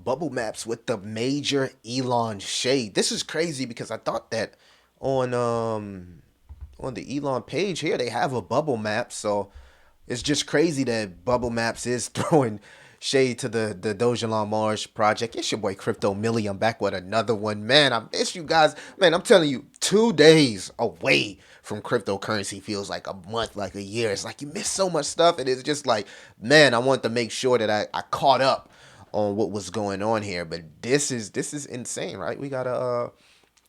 Bubble maps with the major Elon shade. This is crazy because I thought that on on the Elon page here they have a bubble map, so it's just crazy that Bubble Maps is throwing shade to the DOGELON Mars project. It's your boy Crypto Millie. I'm back with another one. Man, I miss you guys. Man, I'm telling you, 2 days away from cryptocurrency feels like a month, like a year. It's like you miss so much stuff. And it's just like, man, I want to make sure that I caught up on what was going on here. But this is insane, right? We got a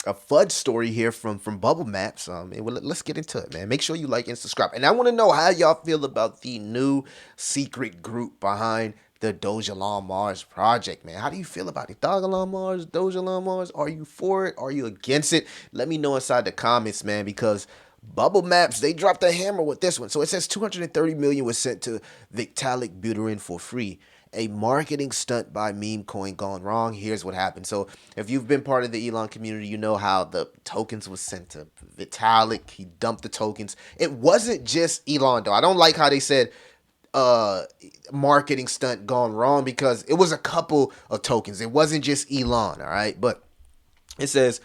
FUD story here from Bubble Maps. Well, let's get into it, man. Make sure you like and subscribe. And I want to know how y'all feel about the new secret group behind the Dogelon Mars project, man. How do you feel about it? Dogelon Mars, Dogelon Mars. Are you for it? Are you against it? Let me know inside the comments, man, because Bubble Maps, they dropped a hammer with this one. So it says 230 million was sent to Vitalik Buterin for free. A marketing stunt by meme coin gone wrong. Here's what happened. So if you've been part of the Elon community, you know how the tokens was sent to Vitalik. He dumped the tokens. It wasn't just Elon though. I don't like how they said marketing stunt gone wrong because it was a couple of tokens. It wasn't just Elon, all right? But it says,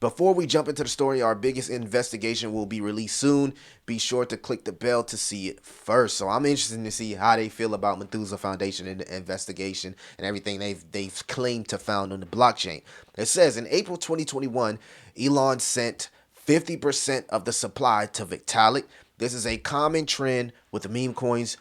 before we jump into the story, our biggest investigation will be released soon. Be sure to click the bell to see it first. So I'm interested to see how they feel about Methusa Foundation and the investigation and everything they've claimed to found on the blockchain. It says in April 2021, Elon sent 50% of the supply to Vitalik. This is a common trend with the meme coins,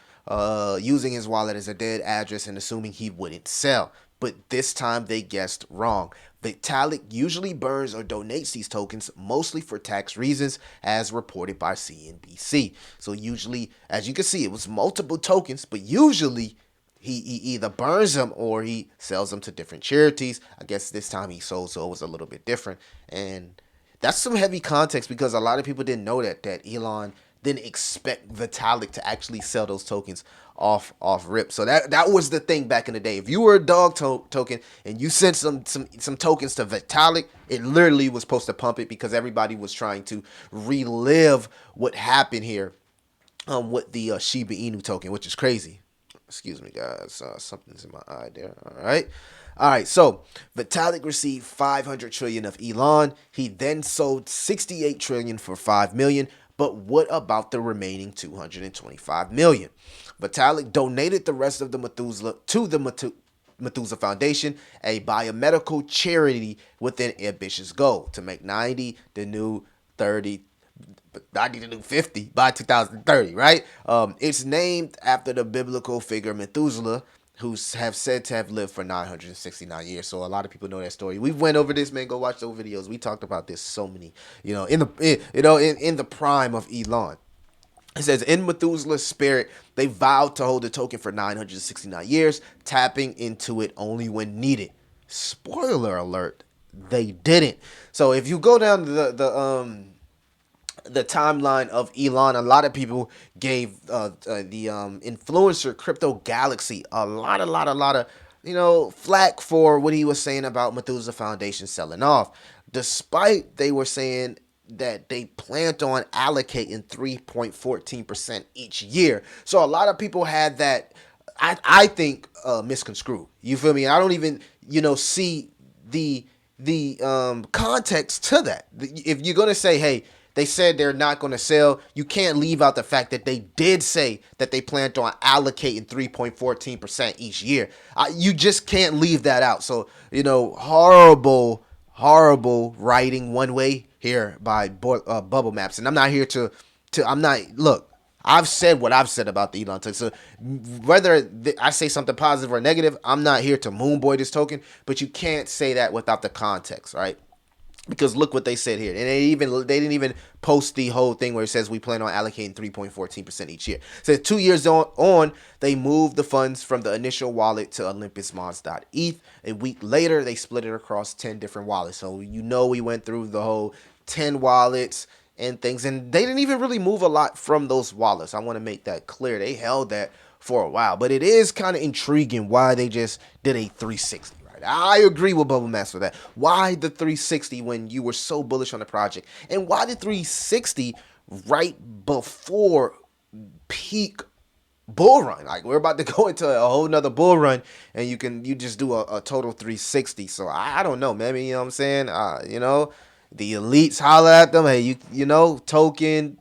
using his wallet as a dead address and assuming he wouldn't sell. But this time they guessed wrong. Vitalik usually burns or donates these tokens mostly for tax reasons, as reported by CNBC. So usually, as you can see, it was multiple tokens, but usually he either burns them or he sells them to different charities. I guess this time he sold, so it was a little bit different. And that's some heavy context because a lot of people didn't know that Elon didn't expect Vitalik to actually sell those tokens off rip. So that was the thing back in the day. If you were a dog token and you sent some tokens to Vitalik, it literally was supposed to pump it because everybody was trying to relive what happened here with the Shiba Inu token, which is crazy. Excuse me, guys. Something's in my eye there. All right. So Vitalik received 500 trillion of Elon. He then sold 68 trillion for 5 million. But what about the remaining 225 million? Vitalik donated the rest of the Methusa to the Methusa Foundation, a biomedical charity with an ambitious goal to make 90 the new 30, 90 the new 50 by 2030, right? It's named after the biblical figure Methuselah, who have said to have lived for 969 years. So a lot of people know that story. We went over this, man. Go watch those videos. We talked about this so many, in the prime of Elon. It says, in Methuselah's spirit, they vowed to hold the token for 969 years, tapping into it only when needed. Spoiler alert, they didn't. So if you go down the timeline of Elon, a lot of people gave the influencer Crypto Galaxy a lot of flack for what he was saying about Methusa Foundation selling off, despite they were saying that they planned on allocating 3.14% each year. So a lot of people had that, I think, misconstrued. You feel me? I don't even see the context to that. If you're gonna say, hey, they said they're not going to sell, you can't leave out the fact that they did say that they planned on allocating 3.14% each year. You just can't leave that out. So, horrible writing one way here by Bubble Maps. And I'm not here look, I've said what I've said about the Elon token. So whether I say something positive or negative, I'm not here to moonboy this token, but you can't say that without the context, right? Because look what they said here. And they didn't even post the whole thing where it says we plan on allocating 3.14% each year. It says 2 years on, they moved the funds from the initial wallet to olympusmons.eth. A week later, they split it across 10 different wallets. So we went through the whole 10 wallets and things. And they didn't even really move a lot from those wallets. I want to make that clear. They held that for a while. But it is kind of intriguing why they just did a 360. I agree with Bubble Maps for that. Why the 360 when you were so bullish on the project? And why the 360 right before peak bull run. Like, we're about to go into a whole nother bull run, and you just do a total 360. So I don't know, man. You know what I'm saying? The elites holler at them. Hey, token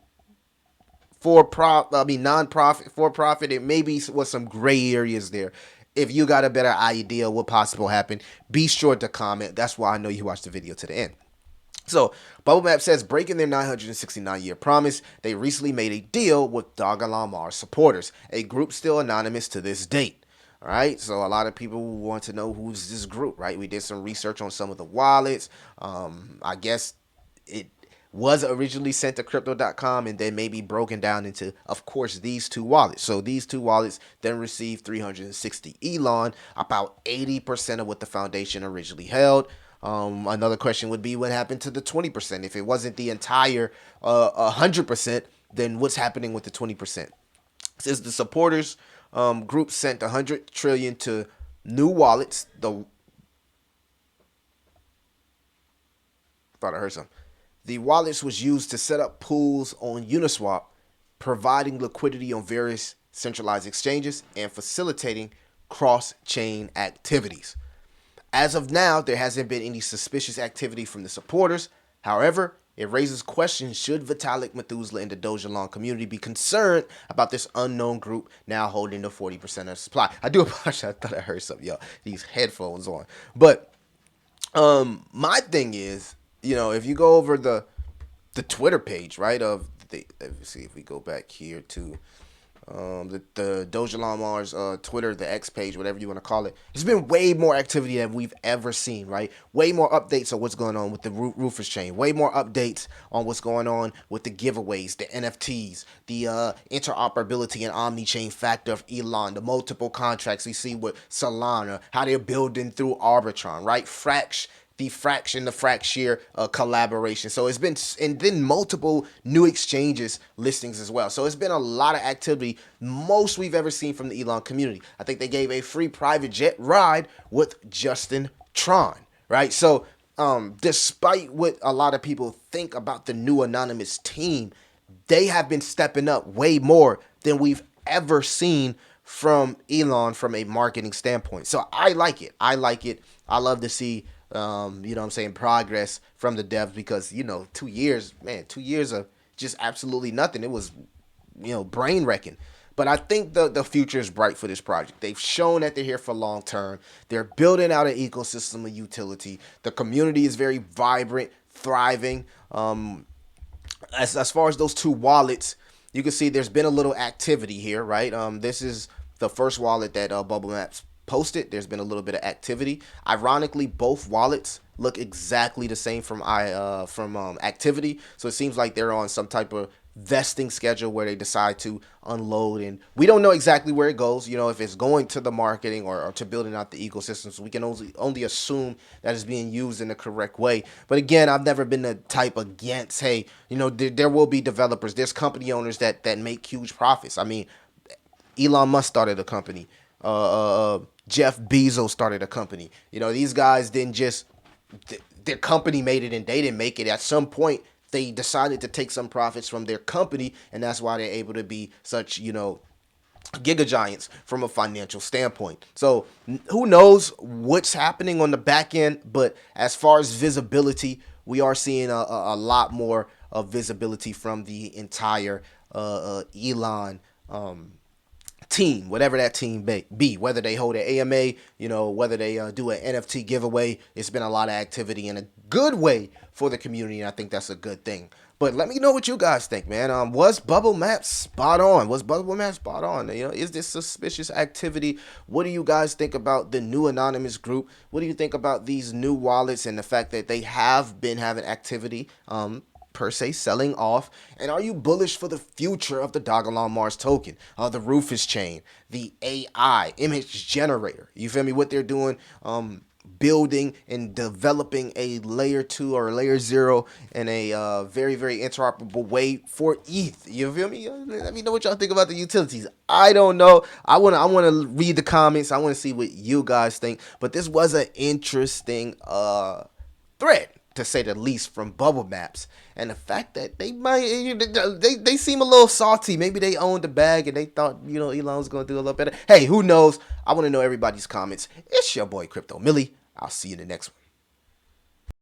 non-profit, for profit. It maybe was some gray areas there. If you got a better idea what possible happened, be sure to comment. That's why I know you watched the video to the end. So, Bubble Map says, breaking their 969-year promise, they recently made a deal with DOGELON Mars supporters, a group still anonymous to this date. All right, so a lot of people want to know who's this group, right? We did some research on some of the wallets. I guess it was originally sent to crypto.com and then maybe broken down into, of course, these two wallets. So these two wallets then received 360 Elon, about 80% of what the foundation originally held. Another question would be, what happened to the 20%? If it wasn't the entire 100%, then what's happening with the 20%? Since the supporters group sent 100 trillion to new wallets, thought I heard something. The wallets was used to set up pools on Uniswap, providing liquidity on various centralized exchanges and facilitating cross-chain activities. As of now, there hasn't been any suspicious activity from the supporters. However, it raises questions: should Vitalik, Methusa, and the DOGELON community be concerned about this unknown group now holding the 40% of the supply? I do apologize. I thought I heard something, y'all. These headphones on. But my thing is, if you go over the Twitter page, right, let's see if we go back here to the DOGELON Mars Twitter, the X page, whatever you want to call it. There's been way more activity than we've ever seen, right? Way more updates on what's going on with the Rufus chain. Way more updates on what's going on with the giveaways, the NFTs, the interoperability and omni-chain factor of Elon, the multiple contracts we see with Solana, how they're building through Arbitron, right? The Fracture collaboration. So it's been, and then multiple new exchanges listings as well. So it's been a lot of activity, most we've ever seen from the Elon community. I think they gave a free private jet ride with Justin Tron, right? So despite what a lot of people think about the new anonymous team, they have been stepping up way more than we've ever seen from Elon from a marketing standpoint. So I like it. I love to see progress from the devs, because 2 years, man, 2 years of just absolutely nothing. It was brain wrecking. But I think the future is bright for this project. They've shown that they're here for long term. They're building out an ecosystem of utility. The community is very vibrant, thriving. As far as those two wallets, you can see there's been a little activity here, right? This is the first wallet that Bubble Maps posted. There's been a little bit of activity. Ironically, both wallets look exactly the same from activity. So it seems like they're on some type of vesting schedule where they decide to unload, and we don't know exactly where it goes. If it's going to the marketing or to building out the ecosystem, so we can only assume that it's being used in the correct way. But again, I've never been the type against, hey, there will be developers, there's company owners that make huge profits. I mean, Elon Musk started a company. Jeff Bezos started a company. These guys didn't just, their company made it and they didn't make it. At some point, they decided to take some profits from their company, and that's why they're able to be such, giga giants from a financial standpoint. So who knows what's happening on the back end, but as far as visibility, we are seeing a lot more of visibility from the entire Elon team, whatever that team be, whether they hold an AMA, whether they do an NFT giveaway. It's been a lot of activity in a good way for the community, and I think that's a good thing. But let me know what you guys think, man. Was Bubble Map spot on? Is this suspicious activity? What do you guys think about the new anonymous group? What do you think about these new wallets and the fact that they have been having activity? Per se, selling off? And are you bullish for the future of the DOGELON Mars token, the Rufus chain, the AI image generator? You feel me? What they're doing, building and developing a layer 2 or layer 0 in a very, very interoperable way for ETH. You feel me? Let me know what y'all think about the utilities. I don't know. I want to read the comments. I want to see what you guys think. But this was an interesting thread. to say the least, from bubble maps. And the fact that they seem a little salty. Maybe they owned the bag and they thought, Elon was going to do a little better. Hey, who knows? I want to know everybody's comments. It's your boy Crypto Millie. I'll see you in the next one.